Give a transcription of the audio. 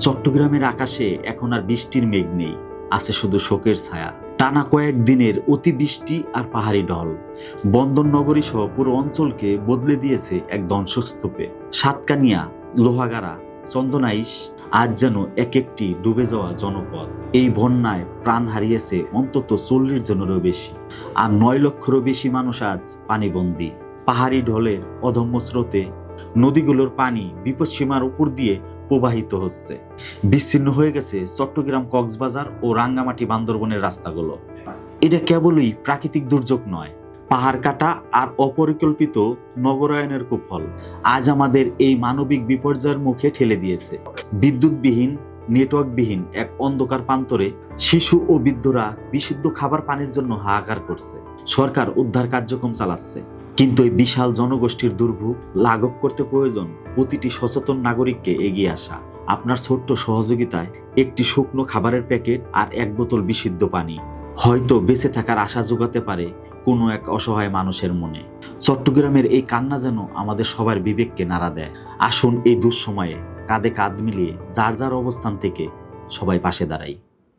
চট্টগ্রামের আকাশে এখন আর বৃষ্টির মেঘ নেই, আছে শুধু শোকের ছায়া। টানা কয়েকদিনের অতিবৃষ্টি আর পাহাড়ি ঢল বন্দর নগরী সহ পুরো অঞ্চলকে বদলে দিয়েছে এক ধ্বংসস্তূপে। সাতকানিয়া, লোহাগাড়া, চন্দনাইশ আজ যেন এক একটি ডুবে যাওয়া জনপদ। এই বন্যায় প্রাণ হারিয়েছে অন্তত 40 জনেরও বেশি, আর 9 লক্ষেরও বেশি মানুষ আজ পানিবন্দী। পাহাড়ি ঢলের অদম্য স্রোতে নদীগুলোর পানি বিপদসীমার উপর দিয়ে প্রবাহিত হচ্ছে। বিচ্ছিন্ন হয়ে গেছে চট্টগ্রাম, কক্সবাজার ও রাঙ্গামাটি বান্দরবনের রাস্তাগুলো। এটা কেবলই প্রাকৃতিক দুর্যোগ নয়, পাহাড় কাটা আর অপরিকল্পিত নগরায়নের কুফল আজ আমাদের এই মানবিক বিপর্যয়ের মুখে ঠেলে দিয়েছে। বিদ্যুৎবিহীন, নেটওয়ার্কবিহীন এক অন্ধকার প্রান্তরে শিশু ও বৃদ্ধরা বিশুদ্ধ খাবার পানির জন্য হাহাকার করছে। সরকার উদ্ধার কার্যক্রম চালাচ্ছে, কিন্তু এই বিশাল জনগোষ্ঠীর দুর্ভোগ লাঘব করতে প্রয়োজন প্রতিটি সচেতন নাগরিককে এগিয়ে আসা। আপনার ছোট্ট সহযোগিতায় একটি শুকনো খাবারের প্যাকেট আর এক বোতল বিশুদ্ধ পানি হয়তো বেঁচে থাকার আশা যোগাতে পারে কোনো এক অসহায় মানুষের মনে। চট্টগ্রামের এই কান্না যেন আমাদের সবার বিবেককে নাড়া দেয়। আসুন এই দুঃসময়ে কাঁধে কাঁধ মিলিয়ে যার যার অবস্থান থেকে সবাই পাশে দাঁড়াই।